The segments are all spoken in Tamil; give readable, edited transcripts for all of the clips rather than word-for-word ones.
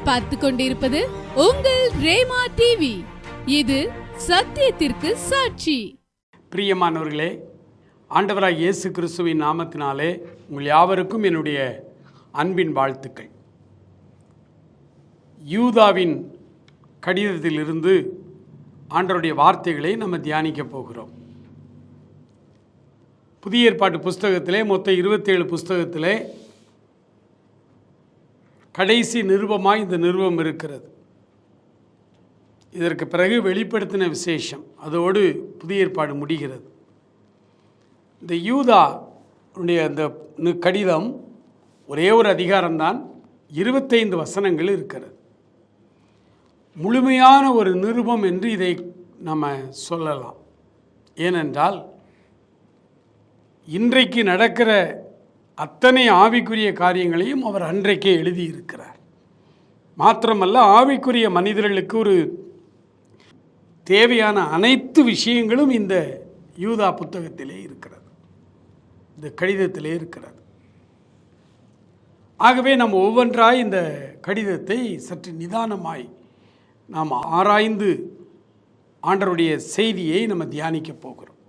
நீங்கள் பார்த்து கொண்டிருப்பது உங்கள் ரேமா டிவி. இது சத்தியத்திற்கு சாட்சி. பிரியமானவர்களே, ஆண்டவராய் இயேசு கிறிஸ்துவின் நாமத்தினாலே உங்கள் யாவருக்கும் என்னுடைய அன்பின் வாழ்த்துக்கள். யூதாவின் கடிதத்திலிருந்து ஆண்டவருடைய வார்த்தைகளை நம்ம தியானிக்க போகிறோம். புதிய ஏற்பாட்டு புஸ்தகத்திலே மொத்தம் 27 புஸ்தகத்திலே கடைசி நிருபமாய் இந்த நிருபம் இருக்கிறது. இதற்கு பிறகு வெளிப்படுத்தின விசேஷம், அதோடு புதிய ஏற்பாடு முடிகிறது. இந்த யூதாவுடைய அந்த கடிதம் ஒரே ஒரு அதிகாரம்தான், 25 வசனங்கள் இருக்கிறது. முழுமையான ஒரு நிருபம் என்று இதை நம்ம சொல்லலாம். ஏனென்றால் இன்றைக்கு நடக்கிற அத்தனை ஆவிக்குரிய காரியங்களையும் அவர் அன்றைக்கே எழுதியிருக்கிறார். மாத்திரமல்ல, ஆவிக்குரிய மனிதர்களுக்கு ஒரு தேவையான அனைத்து விஷயங்களும் இந்த யூதா புத்தகத்திலே இருக்கிறது, இந்த கடிதத்திலே இருக்கிறது. ஆகவே நம்ம ஒவ்வொன்றாய் இந்த கடிதத்தை சற்று நிதானமாய் நாம் ஆராய்ந்து ஆண்டவருடைய செய்தியை நம்ம தியானிக்க போகிறோம்.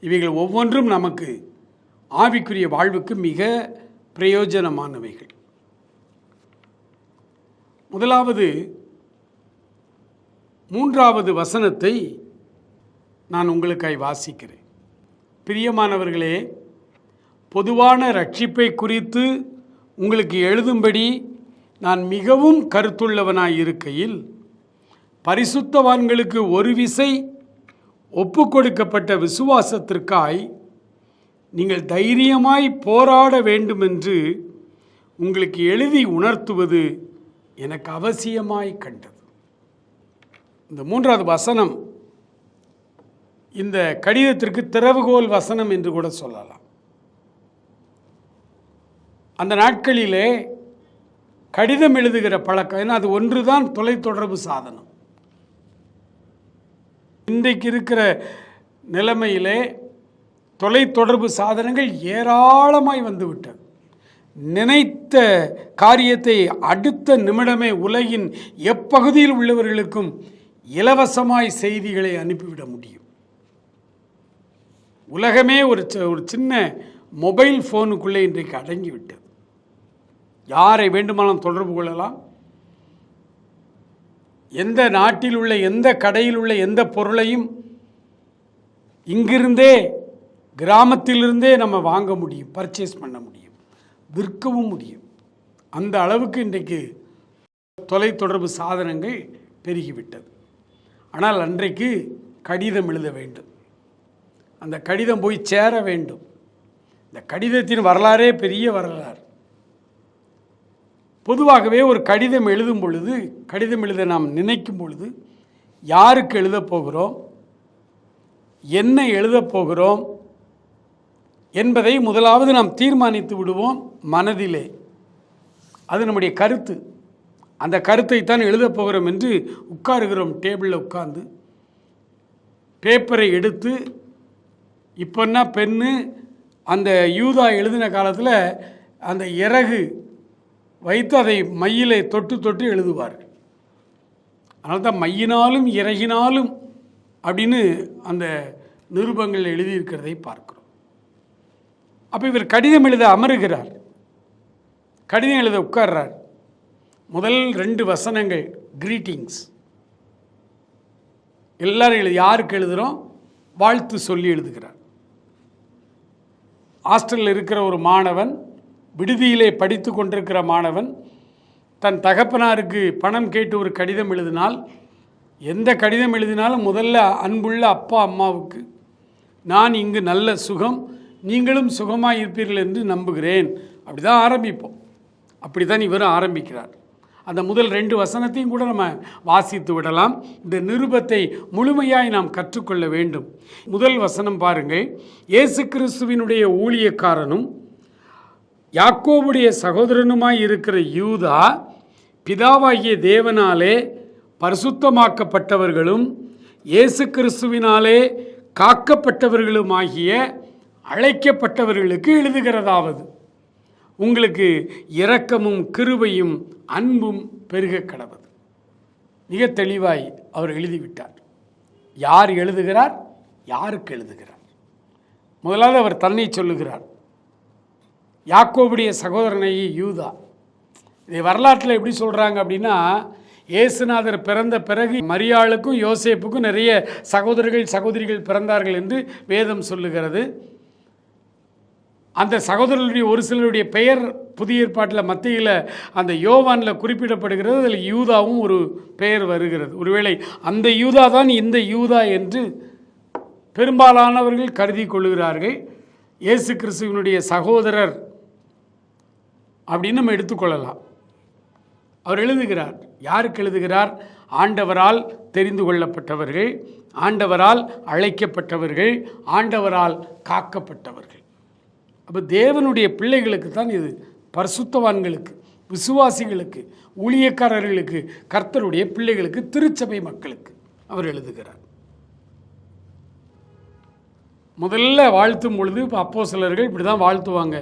இவைகள் ஒவ்வொன்றும் நமக்கு ஆவிக்குரிய வாழ்வுக்கு மிக பிரயோஜனமானவைகள். முதலாவது 3வது வசனத்தை நான் உங்களுக்காய் வாசிக்கிறேன். பிரியமானவர்களே, பொதுவான ரட்சிப்பை குறித்து உங்களுக்கு எழுதும்படி நான் மிகவும் கருத்துள்ளவனாய் இருக்கையில், பரிசுத்தவான்களுக்கு ஒரு விசை ஒப்பு கொடுக்கப்பட்ட விசுவாசத்திற்காய் நீங்கள் தைரியமாய் போராட வேண்டுமென்று உங்களுக்கு எழுதி உணர்த்துவது எனக்கு அவசியமாய் கண்டது. இந்த 3வது வசனம் இந்த கடிதத்திற்கு திறவுகோல் வசனம் என்று கூட சொல்லலாம். அந்த நாட்களிலே கடிதம் எழுதுகிற பழக்கம், ஏன்னா அது ஒன்றுதான் தொலைத்தொடர்பு சாதனம். இன்றைக்கு இருக்கிற நிலைமையிலே தொலைத்தொடர்பு சாதனங்கள் ஏராளமாய் வந்துவிட்டது. நினைத்த காரியத்தை அடுத்த நிமிடமே உலகின் எப்பகுதியில் உள்ளவர்களுக்கும் இலவசமாய் செய்திகளை அனுப்பிவிட முடியும். உலகமே ஒரு சின்ன மொபைல் ஃபோனுக்குள்ளே இன்றைக்கு அடங்கிவிட்டது. யாரை வேண்டுமானாலும் தொடர்பு கொள்ளலாம். எந்த நாட்டில் உள்ள எந்த கடையில் உள்ள எந்த பொருளையும் இங்கிருந்தே, கிராமத்திலிருந்தே நம்ம வாங்க முடியும், பர்ச்சேஸ் பண்ண முடியும், விற்கவும் முடியும். அந்த அளவுக்கு இன்றைக்கு தொலைத்தொடர்பு சாதனங்கள் பெருகிவிட்டது. ஆனால் அன்றைக்கு கடிதம் எழுத வேண்டும், அந்த கடிதம் போய் சேர வேண்டும். இந்த கடிதத்தின் வரலாறே பெரிய வரலாறு. பொதுவாகவே ஒரு கடிதம் எழுதும் பொழுது, கடிதம் எழுத நாம் நினைக்கும் பொழுது, யாருக்கு எழுதப் போகிறோம், என்ன எழுதப் போகிறோம் என்பதை முதலாவது நாம் தீர்மானித்து விடுவோம் மனதிலே. அது நம்முடைய கருத்து. அந்த கருத்தை தான் எழுதப் போகிறோம் என்று உட்காருகிறோம். டேபிளில் உட்கார்ந்து பேப்பரை எடுத்து, இப்போன்னா பென்னு, அந்த யூதா எழுதின காலத்தில் அந்த இறகு வைத்து அதை மையிலே தொட்டு தொட்டு எழுதுவார்கள். அதனால தான் மையினாலும் இறகினாலும் அப்படின்னு அந்த நிருபங்கள் எழுதியிருக்கிறதை பார்க்கிறோம். அப்போ இவர் கடிதம் எழுத அமருகிறார், கடிதம் எழுத உட்கார்றார். முதல் 2 வசனங்கள் கிரீட்டிங்ஸ். எல்லாரும் யாருக்கு எழுதுகிறோம்? வாழ்த்து சொல்லி எழுதுகிறார். ஹாஸ்டலில் இருக்கிற ஒரு மாணவன், விடுதியிலே படித்து கொண்டிருக்கிற மாணவன் தன் தகப்பனாருக்கு பணம் கேட்டு ஒரு கடிதம் எழுதினால், எந்த கடிதம் எழுதினாலும் முதல்ல அன்புள்ள அப்பா அம்மாவுக்கு, நான் இங்கு நல்ல சுகம், நீங்களும் சுகமாக இருப்பீர்கள் என்று நம்புகிறேன், அப்படி தான் ஆரம்பிப்போம். அப்படி தான் இவரும் ஆரம்பிக்கிறார். அந்த முதல் 2 வசனத்தையும் கூட நம்ம வாசித்து விடலாம். இந்த நிருபத்தை முழுமையாய் நாம் கற்றுக்கொள்ள வேண்டும். முதல் வசனம் பாருங்கள். இயேசு கிறிஸ்துவினுடைய ஊழியக்காரனும் யாக்கோபுடைய சகோதரனுமாய் இருக்கிற யூதா, பிதாவாகிய தேவனாலே பரிசுத்தமாக்கப்பட்டவர்களும் இயேசு கிறிஸ்துவினாலே காக்கப்பட்டவர்களுமாகிய அழைக்கப்பட்டவர்களுக்கு எழுதுகிறதாவது, உங்களுக்கு இரக்கமும் கிருபையும் அன்பும் பெருக கடவது. மிக தெளிவாய் அவர் எழுதிவிட்டார். யார் எழுதுகிறார்? யாருக்கு எழுதுகிறார்? முதலாவது அவர் தன்னை சொல்லுகிறார். யாக்கோபுடைய சகோதரனை யூதா. இதை வரலாற்றில் எப்படி சொல்கிறாங்க அப்படின்னா, இயேசுநாதர் பிறந்த பிறகு மரியாளுக்கும் யோசேப்புக்கும் நிறைய சகோதரிகள் பிறந்தார்கள் என்று வேதம் சொல்லுகிறது. அந்த சகோதரர்களுடைய ஒரு சிலருடைய பெயர் புதிய ஏற்பாட்டில் மத்தியில் அந்த யோவானில் குறிப்பிடப்படுகிறது. அதில் யூதாவும் ஒரு பெயர் வருகிறது. ஒருவேளை அந்த யூதா தான் இந்த யூதா என்று பெரும்பாலானவர்கள் கருதி கொள்கிறார்கள். இயேசு கிறிஸ்துவினுடைய சகோதரர் அப்படின்னு நம்ம எடுத்துக்கொள்ளலாம். அவர் எழுதுகிறார். யாருக்கு எழுதுகிறார்? ஆண்டவரால் தெரிந்து கொள்ளப்பட்டவர்கள், ஆண்டவரால் அழைக்கப்பட்டவர்கள், ஆண்டவரால் காக்கப்பட்டவர்கள். அப்போ தேவனுடைய பிள்ளைகளுக்கு தான் இது. பரிசுத்தவான்களுக்கு, விசுவாசிகளுக்கு, ஊழியக்காரர்களுக்கு, கர்த்தருடைய பிள்ளைகளுக்கு, திருச்சபை மக்களுக்கு அவர் எழுதுகிறார். முதல்ல வாழ்த்தும் பொழுது அப்போஸ்தலர்கள் இப்படி தான் வாழ்த்துவாங்க.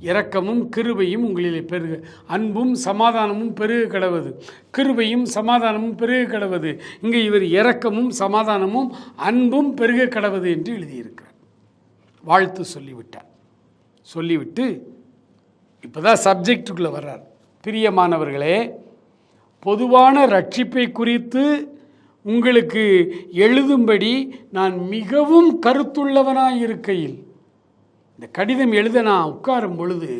இரக்கமும் கிருபையும் உங்களிலே பெருக, அன்பும் சமாதானமும் பெருக கடவது. கிருபையும் சமாதானமும் பெருக கடவது. இங்கே இவர் இரக்கமும் சமாதானமும் அன்பும் பெருக கடவது என்று எழுதியிருக்கிறார். வாழ்த்து சொல்லிவிட்டார். சொல்லிவிட்டு இப்போ தான் சப்ஜெக்டுக்குள்ளே வர்றார். பிரியமானவர்களே, பொதுவான ரட்சிப்பை குறித்து உங்களுக்கு எழுதும்படி நான் மிகவும் கருத்துள்ளவனாக இருக்கையில், இந்த கடிதம் எழுத நான் உட்காரும் பொழுது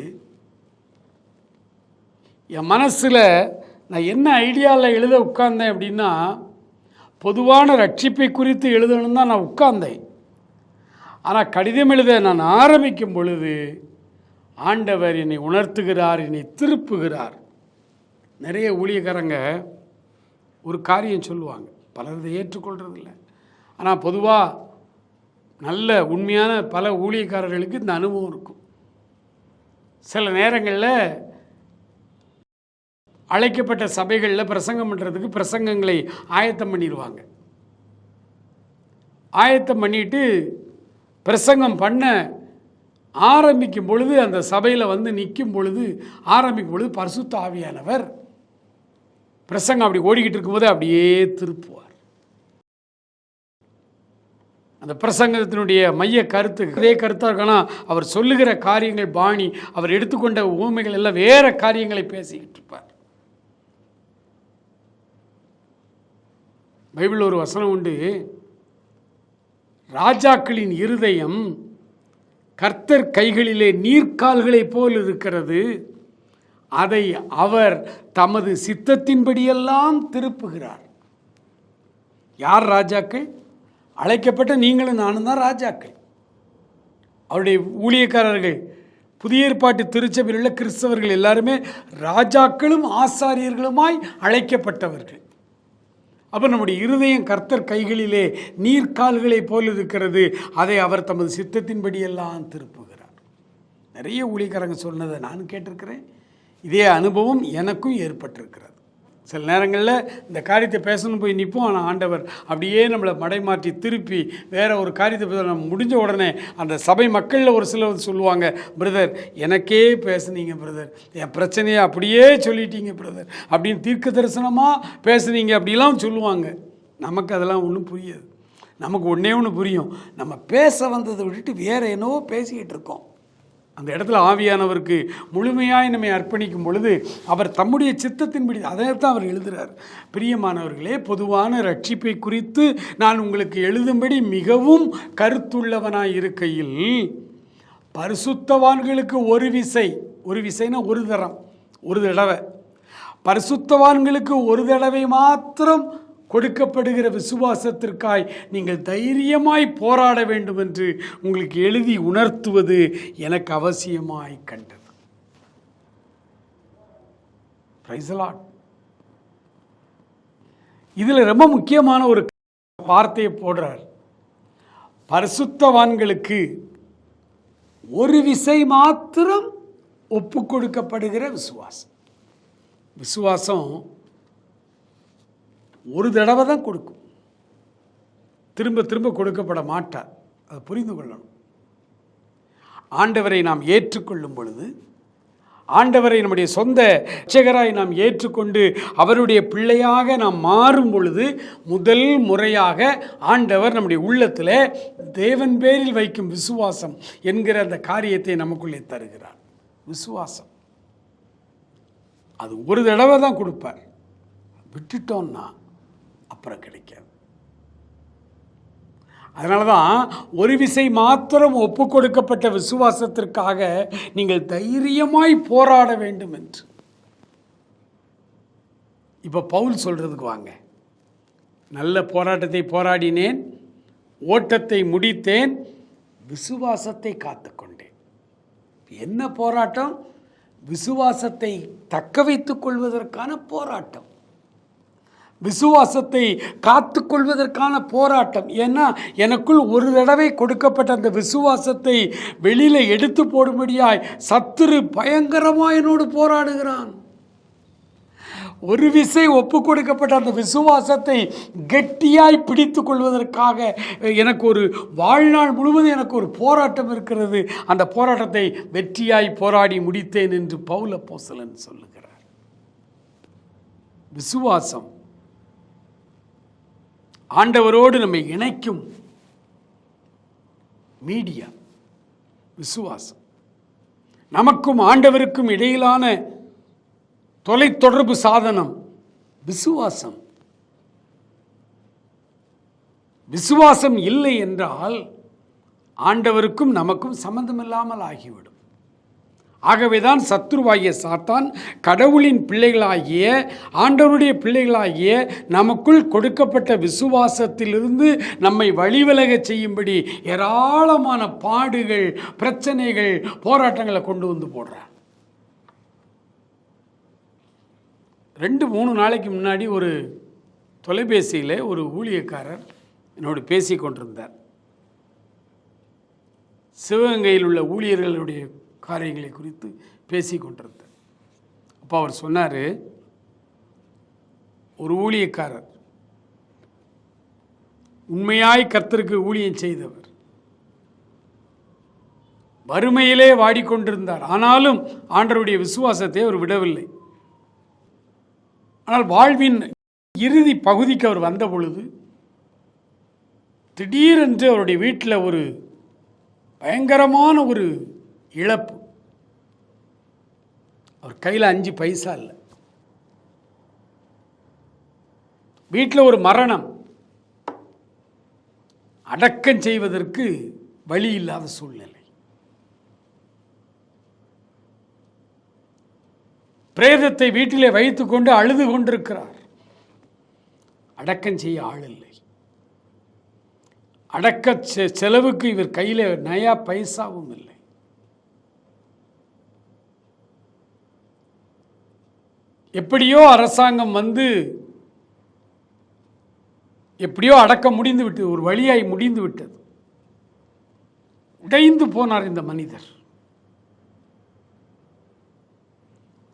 என் மனசில் நான் என்ன ஐடியாவில் எழுத உட்கார்ந்தேன் அப்படின்னா, பொதுவான ரட்சிப்பை குறித்து எழுதணும் தான் நான் உட்கார்ந்தேன். ஆனால் கடிதம் எழுத நான் ஆரம்பிக்கும் பொழுது ஆண்டவர் என்னை உணர்த்துகிறார், என்னை திருப்புகிறார். நிறைய ஊழியக்காரங்க ஒரு காரியம் சொல்லுவாங்க, பலர் இதை ஏற்றுக்கொள்றதில்ல. ஆனால் பொதுவாக நல்ல உண்மையான பல ஊழியக்காரர்களுக்கு இந்த அனுபவம் இருக்கும். சில நேரங்களில் அழைக்கப்பட்ட சபைகளில் பிரசங்கம் பண்ணுறதுக்கு பிரசங்கங்களை ஆயத்தம் பண்ணிடுவாங்க. ஆயத்தம் பண்ணிட்டு பிரசங்கம் பண்ண ஆரம்பிக்கும் பொழுது, அந்த சபையில் வந்து நிற்கும் பொழுது, ஆரம்பிக்கும் பொழுது பரிசுத்த ஆவியானவர் பிரசங்கம் அப்படி ஓடிக்கிட்டு இருக்கும்போது அப்படியே திருப்புவார். அந்த பிரசங்கத்தினுடைய மைய கருத்து அதே கருத்தாக இருக்கனா, அவர் சொல்லுகிற காரியங்கள் பாணி, அவர் எடுத்துக்கொண்ட ஊமைகள் எல்லாம் வேற காரியங்களை பேசிக்கிட்டு இருப்பார். பைபிள் ஒரு வசனம் உண்டு, ராஜாக்களின் இருதயம் கர்த்தர் கைகளிலே நீர்க்கால்களைப் போல் இருக்கிறது, அதை அவர் தமது சித்தத்தின்படியெல்லாம் திருப்புகிறார். யார் ராஜாக்கள்? அழைக்கப்பட்ட நீங்களும் நானும் தான் ராஜாக்கள். அவருடைய ஊழியக்காரர்கள், புதிய ஏற்பாட்டு திருச்சபையில் உள்ள கிறிஸ்தவர்கள் எல்லாருமே ராஜாக்களும் ஆசாரியர்களுமாய் அழைக்கப்பட்டவர்கள். அப்போ நம்முடைய இருதயம் கர்த்தர் கைகளிலே நீர்க்கால்களை போல் இருக்கிறது, அதை அவர் தமது சித்தத்தின்படியெல்லாம் திருப்புகிறார். நிறைய ஊழியக்காரங்க சொன்னதை நானும் கேட்டிருக்கிறேன். இதே அனுபவம் எனக்கும் ஏற்பட்டிருக்கிறது. சில நேரங்களில் இந்த காரியத்தை பேசணும் போய் நிற்போம், ஆனால் ஆண்டவர் அப்படியே நம்மளை மடைமாற்றி திருப்பி வேற ஒரு காரியத்தை நம்ம முடிஞ்ச உடனே அந்த சபை மக்களில் ஒரு சிலர் சொல்லுவாங்க, பிரதர் எனக்கே பேசுனீங்க பிரதர், என் பிரச்சனையை அப்படியே சொல்லிட்டீங்க பிரதர் அப்படின்னு தீர்க்க தரிசனமாக பேசுனீங்க அப்படிலாம் சொல்லுவாங்க. நமக்கு அதெல்லாம் ஒன்றும் புரியாது. நமக்கு ஒன்றே ஒன்று புரியும், நம்ம பேச வந்ததை விட்டுட்டு வேறு என்னவோ பேசிக்கிட்டு இருக்கோம். அந்த இடத்துல ஆவியானவருக்கு முழுமையாய் நம்மை அர்ப்பணிக்கும் பொழுது அவர் தம்முடைய சித்தத்தின்படி அதைத்தான் அவர் எழுதுகிறார். பிரியமானவர்களே, பொதுவான ரட்சிப்பை குறித்து நான் உங்களுக்கு எழுதும்படி மிகவும் கருத்துள்ளவனாய் இருக்கையில், பரிசுத்தவான்களுக்கு ஒரு விசைனா ஒரு தரம், ஒரு தடவை, பரிசுத்தவான்களுக்கு ஒரு தடவை மாத்திரம் கொடுக்கப்படுகிற விசுவாசத்திற்காய் நீங்கள் தைரியமாய் போராட வேண்டும் என்று உங்களுக்கு எழுதி உணர்த்துவது எனக்கு அவசியமாய் கண்டது. Praise the Lord. இதில் ரொம்ப முக்கியமான ஒரு வார்த்தையை போடுறார். பரிசுத்தவான்களுக்கு ஒரு விசை மாத்திரம் ஒப்பு கொடுக்கப்படுகிற விசுவாசம் ஒரு தடவை தான் கொடுக்கும், திரும்ப திரும்ப கொடுக்கப்பட மாட்டார். அதை புரிந்து கொள்ளணும். ஆண்டவரை நாம் ஏற்றுக்கொள்ளும் பொழுது ஆண்டவரை நம்முடைய சொந்த இரட்சகராய் நாம் ஏற்றுக்கொண்டு அவருடைய பிள்ளையாக நாம் மாறும் பொழுது முதல் முறையாக ஆண்டவர் நம்முடைய உள்ளத்தில் தேவன் பேரில் வைக்கும் விசுவாசம் என்கிற அந்த காரியத்தை நமக்குள்ளே தருகிறார். விசுவாசம் அது ஒரு தடவை தான் கொடுப்பார், விட்டுட்டோம்னா அப்புறம் கிடைக்காது. அதனால தான் ஒரு விசை மாத்திரம் ஒப்பு கொடுக்கப்பட்ட விசுவாசத்திற்காக நீங்கள் தைரியமாய் போராட வேண்டும் என்று. இப்போ பவுல் சொல்றதுக்கு வாங்க. நல்ல போராட்டத்தை போராடினேன், ஓட்டத்தை முடித்தேன், விசுவாசத்தை காத்துக்கொண்டேன். என்ன போராட்டம்? விசுவாசத்தை தக்க வைத்துக் கொள்வதற்கான போராட்டம், விசுவாசத்தை காத்துக்கொள்வதற்கான போராட்டம். ஏன்னா எனக்குள் ஒரு தடவை கொடுக்கப்பட்ட அந்த விசுவாசத்தை வெளியில எடுத்து போடும்படியாய் சத்துரு பயங்கரமாய் என்னோடு போராடுகிறான். ஒரு விசை ஒப்பு கொடுக்கப்பட்ட அந்த விசுவாசத்தை கெட்டியாய் பிடித்து கொள்வதற்காக எனக்கு ஒரு வாழ்நாள் முழுவதும் எனக்கு ஒரு போராட்டம் இருக்கிறது. அந்த போராட்டத்தை வெற்றியாய் போராடி முடித்தேன் என்று பவுல் அப்போஸ்தலன் சொல்லுகிறார். விசுவாசம் ஆண்டவரோடு நம்மை இணைக்கும் மீடியா. விசுவாசம் நமக்கும் ஆண்டவருக்கும் இடையிலான தொலைத்தொடர்பு சாதனம் விசுவாசம். விசுவாசம் இல்லை என்றால் ஆண்டவருக்கும் நமக்கும் சம்பந்தமில்லாமல் ஆகிவிடும். ஆகவேதான் சத்துருவாகிய சாத்தான் கடவுளின் பிள்ளைகளாகிய ஆண்டவருடைய பிள்ளைகளாகிய நமக்குள் கொடுக்கப்பட்ட விசுவாசத்திலிருந்து நம்மை வழிவிலக செய்யும்படி ஏராளமான பாடுகள், பிரச்சனைகள், போராட்டங்களை கொண்டு வந்து போடுறார். 2-3 நாளைக்கு முன்னாடி ஒரு தொலைபேசியில் ஒரு ஊழியக்காரர் என்னோடு பேசி கொண்டிருந்தார். சிவகங்கையில் உள்ள ஊழியர்களுடைய காரியங்களை குறித்து பேசி கொண்டிருந்தார். அப்போ அவர் சொன்னார், ஒரு ஊழியக்காரர் உண்மையாய் கர்த்தருக்கு ஊழியம் செய்தவர், வறுமையிலே வாடிக்கொண்டிருந்தார். ஆனாலும் ஆண்டவருடைய விசுவாசத்தை அவர் விடவில்லை. ஆனால் வாழ்வின் இறுதி பகுதிக்கு அவர் வந்த பொழுது திடீரென்று அவருடைய வீட்டில் ஒரு பயங்கரமான ஒரு இழப்பு. அவர் கையில் 5 பைசா இல்லை. வீட்டில் ஒரு மரணம், அடக்கம் செய்வதற்கு வழி இல்லாத சூழ்நிலை. பிரேதத்தை வீட்டிலே வைத்துக் கொண்டு அழுது கொண்டிருக்கிறார். அடக்கம் செய்ய ஆள் இல்லை. அடக்க செலவுக்கு இவர் கையில் நயா பைசாவும் இல்லை. எப்படியோ அரசாங்கம் வந்து எப்படியோ அடக்கம் முடிந்து விட்டது, ஒரு வழியாய் முடிந்து விட்டது. உடைந்து போனார் இந்த மனிதர்.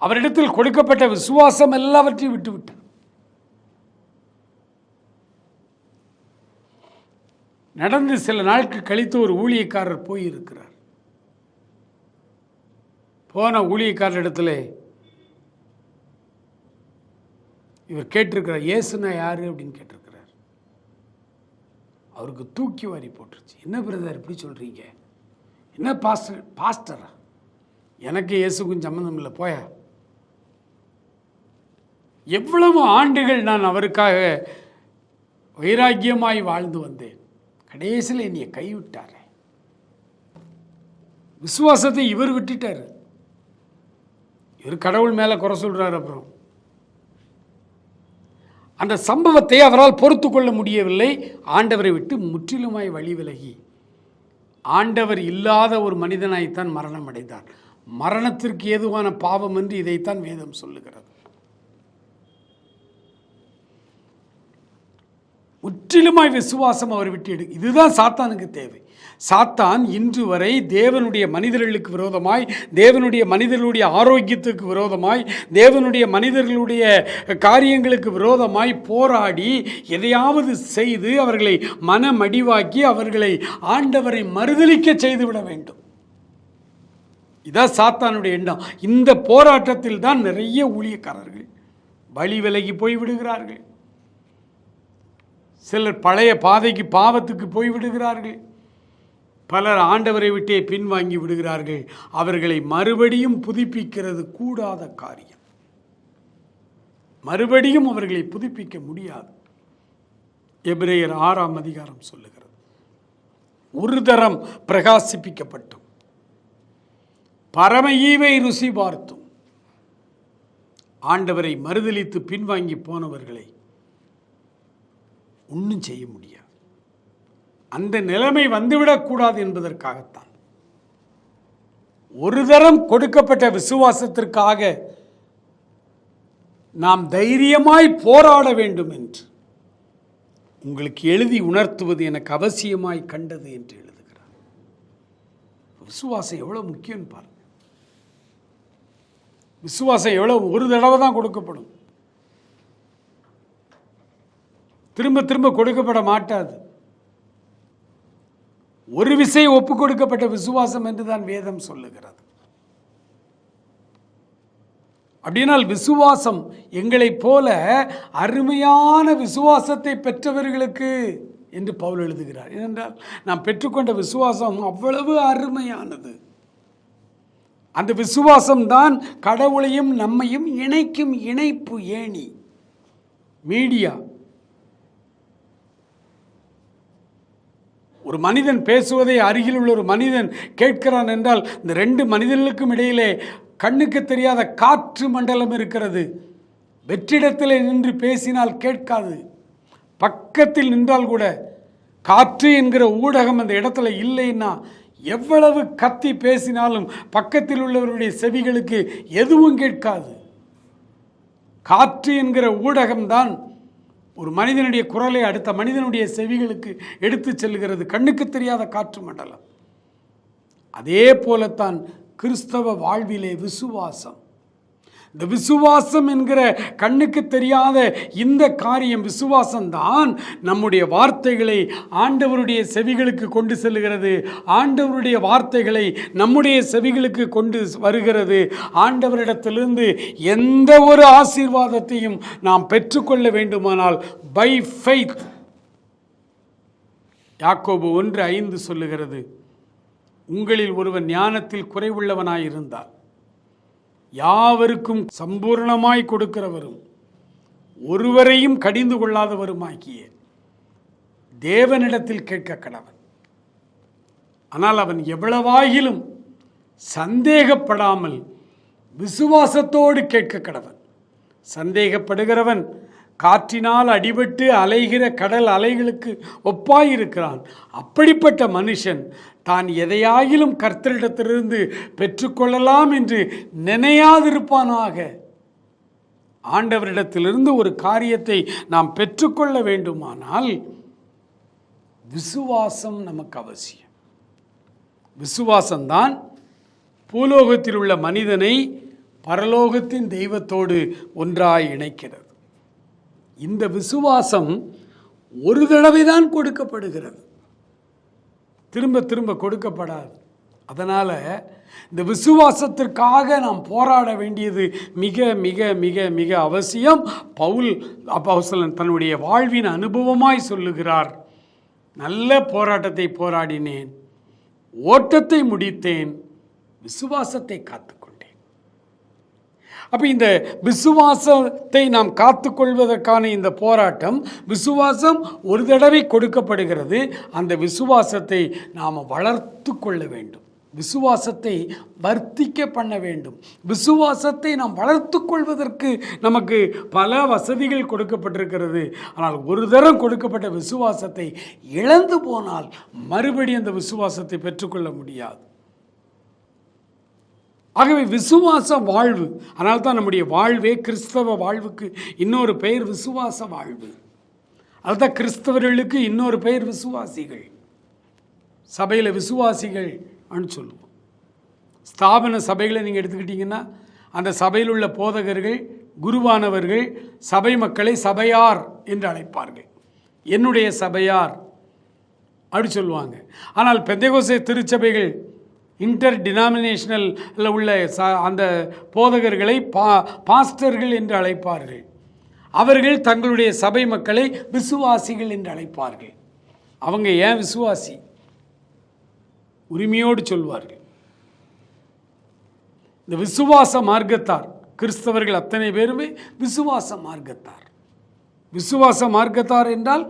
அவரிடத்தில் கொடுக்கப்பட்ட விசுவாசம் எல்லாவற்றையும் விட்டுவிட்டார். நடந்து சில நாட்கள் கழித்து ஒரு ஊழியக்காரர் போயிருக்கிறார். போன ஊழியக்காரரிடத்தில் இவர் கேட்டிருக்கிறார், இயேசுனா யாரு அப்படின்னு கேட்டிருக்கிறார். அவருக்கு தூக்கி வாரி போட்டுருச்சு. என்ன பிரதர் இப்படி சொல்றீங்க? என்ன பாஸ்டரா? எனக்கு இயேசுக்கும் சம்மந்தம் இல்லை, போயா. எவ்வளவு ஆண்டுகள் நான் அவருக்காக வைராக்கியமாய் வாழ்ந்து வந்தேன், கடைசியில் என்னைய கைவிட்டார். விசுவாசத்தை இவர் விட்டுட்டார். இவர் கடவுள் மேலே குறை சொல்றார். அப்புறம் அந்த சம்பவத்தை அவரால் பொறுத்து கொள்ள முடியவில்லை. ஆண்டவரை விட்டு முற்றிலுமாய் வழி விலகி ஆண்டவர் இல்லாத ஒரு மனிதனாய்த்தான் மரணம் அடைந்தார். மரணத்திற்கு ஏதுவான பாவம் என்று இதைத்தான் வேதம் சொல்லுகிறது. முற்றிலுமாய் விசுவாசம் அவர் விட்டு எடு. இதுதான் சாத்தானுக்கு தேவை. சாத்தான் இன்று வரை தேவனுடைய மனிதர்களுக்கு விரோதமாய், தேவனுடைய மனிதர்களுடைய ஆரோக்கியத்துக்கு விரோதமாய், தேவனுடைய மனிதர்களுடைய காரியங்களுக்கு விரோதமாய் போராடி எதையாவது செய்து அவர்களை மனமடிவாக்கி அவர்களை ஆண்டவரை மறுதலிக்க செய்துவிட வேண்டும். இதான் சாத்தானுடைய எண்ணம். இந்த போராட்டத்தில் தான் நிறைய ஊழியக்காரர்கள் வழி விலகி போய் விடுகிறார்கள். சிலர் பழைய பாதைக்கு பாவத்துக்கு போய் விடுகிறார்கள். பலர் ஆண்டவரை விட்டே பின்வாங்கி விடுகிறார்கள். அவர்களை மறுபடியும் புதுப்பிக்கிறது கூடாத காரியம். மறுபடியும் அவர்களை புதுப்பிக்க முடியாது. எபிரேயர் 6ஆம் அதிகாரம் சொல்லுகிறது, ஒரு தரம் பிரகாசிப்பிக்கப்பட்டும் பரம ஈவை ருசி பார்த்தும் ஆண்டவரை மறுதலித்து பின்வாங்கி போனவர்களை ஒன்றும் செய்ய முடியாது. அந்த நிலைமை வந்துவிடக்கூடாது என்பதற்காகத்தான் ஒரு தரம் கொடுக்கப்பட்ட விசுவாசத்திற்காக நாம் தைரியமாய் போராட வேண்டும் என்று உங்களுக்கு எழுதி உணர்த்துவது எனக்கு அவசியமாய் கண்டது என்று எழுதுகிறார். விசுவாசம் எவ்வளவு முக்கியம் பாருங்க. விசுவாசம் எவ்வளவு, ஒரு தடவை தான் கொடுக்கப்படும், திரும்ப திரும்ப கொடுக்கப்பட மாட்டாது. ஒரு விசை ஒப்பு கொடுக்கப்பட்ட விசுவாசம் என்றுதான் வேதம் சொல்லுகிறது. அப்படினால் விசுவாசம் எங்களைப் போல அருமையான விசுவாசத்தை பெற்றவர்களுக்கு என்று பவுல் எழுதுகிறார். ஏனென்றால் நாம் பெற்றுக்கொண்ட விசுவாசம் அவ்வளவு அருமையானது. அந்த விசுவாசம்தான் கடவுளையும் நம்மையும் இணைக்கும் இணைப்பு ஏணி, மீடியா. ஒரு மனிதன் பேசுவதை அருகில் உள்ள ஒரு மனிதன் கேட்கிறான் என்றால் இந்த ரெண்டு மனிதர்களுக்கும் இடையிலே கண்ணுக்கு தெரியாத காற்று மண்டலம் இருக்கிறது. வெற்றிடத்தில் நின்று பேசினால் கேட்காது, பக்கத்தில் நின்றால் கூட காற்று என்கிற ஊடகம் அந்த இடத்துல இல்லைன்னா எவ்வளவு கத்தி பேசினாலும் பக்கத்தில் உள்ளவருடைய செவிகளுக்கு எதுவும் கேட்காது. காற்று என்கிற ஊடகம்தான் ஒரு மனிதனுடைய குரலை அடுத்த மனிதனுடைய செவிகளுக்கு எடுத்து செல்கிறது, கண்ணுக்கு தெரியாத காற்று மண்டலம். அதே போலத்தான் கிறிஸ்தவ வாழ்விலே விசுவாசம். இந்த விசுவாசம் என்கிற கண்ணுக்கு தெரியாத இந்த காரியம், விசுவாசம்தான் நம்முடைய வார்த்தைகளை ஆண்டவருடைய செவிகளுக்கு கொண்டு செல்கிறது. ஆண்டவருடைய வார்த்தைகளை நம்முடைய செவிகளுக்கு கொண்டு வருகிறது. ஆண்டவரிடத்திலிருந்து எந்த ஒரு ஆசீர்வாதத்தையும் நாம் பெற்றுக்கொள்ள வேண்டுமானால் பை ஃபெய்த். யாக்கோபு 1:5 சொல்லுகிறது, உங்களில் ஒருவன் ஞானத்தில் குறைவுள்ளவனாயிருந்தால் யாவருக்கும் சம்பூர்ணமாய் கொடுக்கிறவரும் ஒருவரையும் கடிந்து கொள்ளாதவருமாக்கிய தேவனிடத்தில் கேட்க கடவன். ஆனால் அவன் எவ்வளவாகிலும் சந்தேகப்படாமல் விசுவாசத்தோடு கேட்க கடவன். சந்தேகப்படுகிறவன் காற்றினால் அடிபட்டு அலைகிற கடல் அலைகளுக்கு ஒப்பாயிருக்கிறான். அப்படிப்பட்ட மனுஷன் தான் எதையாகிலும் கர்த்தரிடத்திலிருந்து பெற்றுக்கொள்ளலாம் என்று நினையாதிருப்பானாக. ஆண்டவரிடத்திலிருந்து ஒரு காரியத்தை நாம் பெற்றுக்கொள்ள வேண்டுமானால் விசுவாசம் நமக்கு அவசியம். விசுவாசம்தான் பூலோகத்தில் உள்ள மனிதனை பரலோகத்தின் தெய்வத்தோடு ஒன்றாய் இணைக்கிறது. இந்த விசுவாசம் ஒரு தடவை தான் கொடுக்கப்படுகிறது, திரும்ப திரும்ப கொடுக்கப்படாது. அதனால் இந்த விசுவாசத்திற்காக நாம் போராட வேண்டியது மிக மிக மிக மிக அவசியம். பவுல் அப்போஸ்தலன் தன்னுடைய வாழ்வின் அனுபவமாய் சொல்லுகிறார், நல்ல போராட்டத்தை போராடினேன், ஓட்டத்தை முடித்தேன், விசுவாசத்தை காத்துக்கொண்டேன். அப்போ இந்த விசுவாசத்தை நாம் காத்துக்கொள்வதற்கான இந்த போராட்டம், விசுவாசம் ஒரு தடவை கொடுக்கப்படுகிறது. அந்த விசுவாசத்தை நாம் வளர்த்து கொள்ள வேண்டும், விசுவாசத்தை வர்த்திக்க பண்ண வேண்டும். விசுவாசத்தை நாம் வளர்த்து கொள்வதற்கு நமக்கு பல வசதிகள் கொடுக்கப்பட்டிருக்கிறது. ஆனால் ஒரு தரம் கொடுக்கப்பட்ட விசுவாசத்தை இழந்து போனால் மறுபடியும் அந்த விசுவாசத்தை பெற்றுக்கொள்ள முடியாது. ஆகவே விசுவாச வாழ்வு, அதனால தான் நம்முடைய வாழ்வே கிறிஸ்தவ வாழ்வுக்கு இன்னொரு பெயர் விசுவாச வாழ்வு. அதுதான் கிறிஸ்தவர்களுக்கு இன்னொரு பெயர் விசுவாசிகள். சபையில் விசுவாசிகள் அப்படின்னு சொல்லுவோம். ஸ்தாபன சபைகளை நீங்கள் எடுத்துக்கிட்டிங்கன்னா அந்த சபையில் உள்ள போதகர்கள், குருவானவர்கள் சபை மக்களை சபையார் என்று அழைப்பார்கள். என்னுடைய சபையார் அப்படி சொல்லுவாங்க. ஆனால் பெந்தேகோஸ்தே திருச்சபைகள் இன்டர் டினாமினேஷனலில் உள்ள அந்த போதகர்களை பாஸ்டர்கள் என்று அழைப்பார்கள். அவர்கள் தங்களுடைய சபை மக்களை விசுவாசிகள் என்று அழைப்பார்கள். அவங்க ஏன் விசுவாசி? உரிமையோடு சொல்வார்கள். இந்த விசுவாச மார்க்கத்தார், கிறிஸ்தவர்கள் அத்தனை பேருமே விசுவாச மார்க்கத்தார். விசுவாச மார்க்கத்தார் என்றால்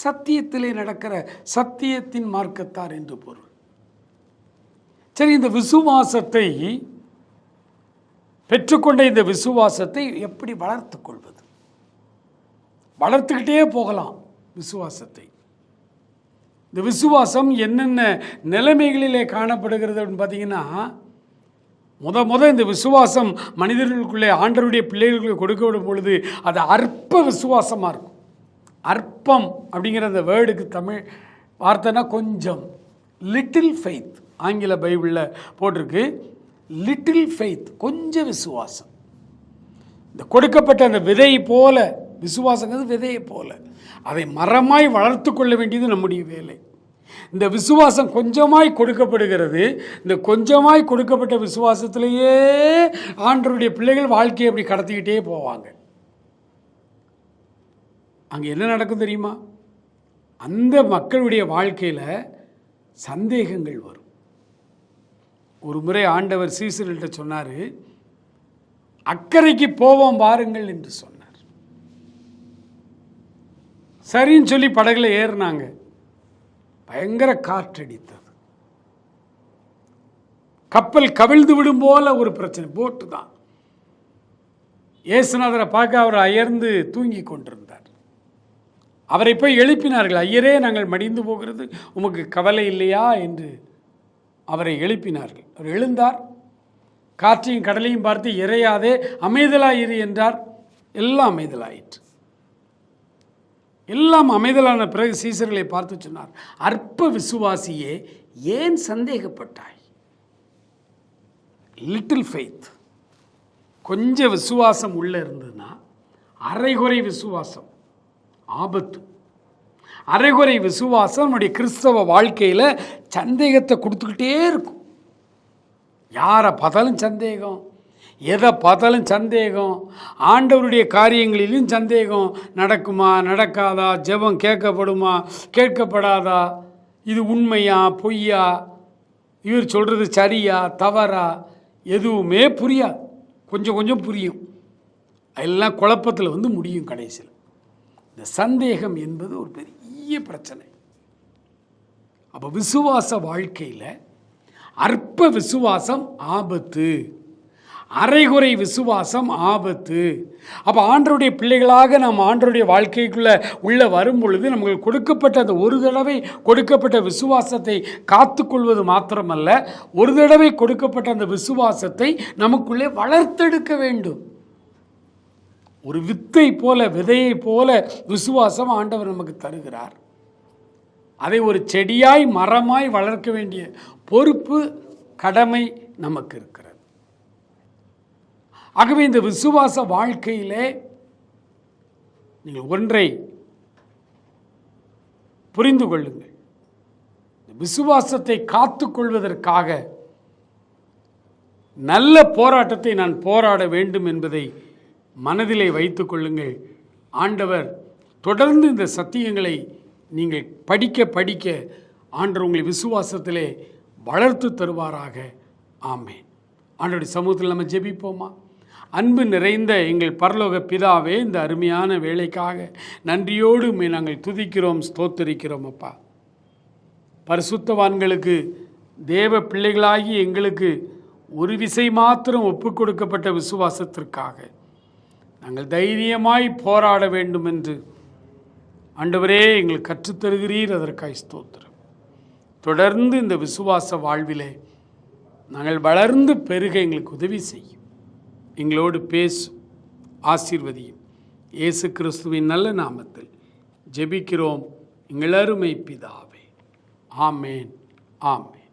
சத்தியத்திலே நடக்கிற சத்தியத்தின் மார்க்கத்தார் என்று பொருள். சரி, இந்த விசுவாசத்தை பெற்றுக்கொண்ட இந்த விசுவாசத்தை எப்படி வளர்த்து கொள்வது? வளர்த்துக்கிட்டே போகலாம் விசுவாசத்தை. இந்த விசுவாசம் என்னென்ன நிலைமைகளிலே காணப்படுகிறது அப்படின்னு பார்த்தீங்கன்னா, இந்த விசுவாசம் மனிதர்களுக்குள்ளே ஆண்டவருடைய பிள்ளைகளுக்குள்ளே கொடுக்கப்படும் பொழுது அது அற்ப விசுவாசமாக இருக்கும். அற்பம் அப்படிங்கிற அந்த வேர்டுக்கு தமிழ் வார்த்தைனா கொஞ்சம், லிட்டில் ஃபெய்த் ஆங்கில பைபிளில் போட்டிருக்கு. லிட்டில் ஃபெய்த், கொஞ்சம் விசுவாசம். இந்த கொடுக்கப்பட்ட அந்த விதை போல, விசுவாசங்கிறது விதையை போல, அதை மரமாய் வளர்த்து கொள்ள வேண்டியது நம்முடைய வேலை. இந்த விசுவாசம் கொஞ்சமாய் கொடுக்கப்படுகிறது. இந்த கொஞ்சமாய் கொடுக்கப்பட்ட விசுவாசத்திலேயே ஆண்டவருடைய பிள்ளைகள் வாழ்க்கையை அப்படி கடத்திக்கிட்டே போவாங்க. அங்கே என்ன நடக்கும் தெரியுமா? அந்த மக்களுடைய வாழ்க்கையில் சந்தேகங்கள் வரும். ஒரு முறை ஆண்டவர் சீசர்கள்ட்ட சொன்னார், அக்கறைக்கு போவோம் வாருங்கள் என்று சொன்னார். சரின்னு சொல்லி படகுல ஏறினாங்க. பயங்கர காற்றடித்தது. கப்பல் கவிழ்ந்து விடும் போல ஒரு பிரச்சனை. போட்டு தான். இயேசுநாதரை பார்க்க அவர் அயர்ந்து தூங்கி கொண்டிருந்தார். அவரை போய் எழுப்பினார்கள். ஐயரே, நாங்கள் மடிந்து போகிறது, உமக்கு கவலை இல்லையா என்று அவரை எழுப்பினார்கள். அவர் எழுந்தார். காற்றையும் கடலையும் பார்த்து, இறையாதே, அமைதலாயிரு என்றார். எல்லாம் அமைதலாயிற்று. எல்லாம் அமைதலான பிறகு சீசர்களை பார்த்து சொன்னார், அற்ப விசுவாசியே, ஏன் சந்தேகப்பட்டாய்? லிட்டில் ஃபெய்த், கொஞ்சம் விசுவாசம் உள்ள இருந்ததுன்னா அரைகுறை விசுவாசம் ஆபத்து. அரைகுறை விசுவாசம் நம்முடைய கிறிஸ்தவ வாழ்க்கையில் சந்தேகத்தை கொடுத்துக்கிட்டே இருக்கும். யாரை பார்த்தாலும் சந்தேகம், எதை பார்த்தாலும் சந்தேகம், ஆண்டவருடைய காரியங்களிலும் சந்தேகம். நடக்குமா, நடக்காதா, ஜெபம் கேட்கப்படுமா, கேட்கப்படாதா, இது உண்மையா பொய்யா, இவர் சொல்கிறது சரியா தவறா, எதுவுமே புரியாது. கொஞ்சம் கொஞ்சம் புரியும், எல்லாம் குழப்பத்தில் வந்து முடியும் கடைசியில். இந்த சந்தேகம் என்பது ஒரு பெரிய பிரச்சனை. அப்போ விசுவாச வாழ்க்கையில் அற்ப விசுவாசம் ஆபத்து, அரைகுறை விசுவாசம் ஆபத்து. அப்போ ஆண்டவருடைய பிள்ளைகளாக நாம் ஆண்டவருடைய வாழ்க்கைக்குள்ளே உள்ளே வரும் பொழுது நமக்கு கொடுக்கப்பட்ட அந்த ஒரு தடவை கொடுக்கப்பட்ட விசுவாசத்தை காத்துக்கொள்வது மாத்திரமல்ல, ஒரு தடவை கொடுக்கப்பட்ட அந்த விசுவாசத்தை நமக்குள்ளே வளர்த்தெடுக்க வேண்டும். ஒரு வித்தை போல, விதையை போல விசுவாசம் ஆண்டவர் நமக்கு தருகிறார். அதை ஒரு செடியாய் மரமாய் வளர்க்க வேண்டிய பொறுப்பு, கடமை நமக்கு இருக்கிறது. ஆகவே இந்த விசுவாச வாழ்க்கையிலே நீங்கள் ஒன்றை புரிந்து கொள்ளுங்கள். விசுவாசத்தை காத்துக்கொள்வதற்காக நல்ல போராட்டத்தை நான் போராட வேண்டும் என்பதை மனதிலே வைத்துக் கொள்ளுங்கள். ஆண்டவர் தொடர்ந்து இந்த சத்தியங்களை நீங்கள் படிக்க படிக்க ஆண்டவர் உங்களை விசுவாசத்திலே வளர்த்து தருவாராக. ஆமென். ஆண்டவருடைய சமூகத்தில் நம்ம ஜெபிப்போமா? அன்பு நிறைந்த எங்கள் பரலோக பிதாவே, இந்த அருமையான வேலைக்காக நன்றியோடு நாங்கள் துதிக்கிறோம், ஸ்தோத்தரிக்கிறோம். அப்பா, பரிசுத்தவான்களுக்கு, தேவ பிள்ளைகளாகி எங்களுக்கு ஒரு விசை மாத்திரம் ஒப்புக் கொடுக்கப்பட்ட விசுவாசத்திற்காக நாங்கள் தைரியமாய் போராட வேண்டும் என்று ஆண்டவரே எங்களுக்கு கற்றுத்தருகிறீர். அதற்காக ஸ்தோத்திரம். தொடர்ந்து இந்த விசுவாச வாழ்விலே நாங்கள் வளர்ந்து பெருக எங்களுக்கு உதவி செய்யும். எங்களோடு பேசும், ஆசீர்வதியும். இயேசு கிறிஸ்துவின் நல்ல நாமத்தில் ஜெபிக்கிறோம் எங்கள் அருமை பிதாவே. ஆமேன், ஆமேன்.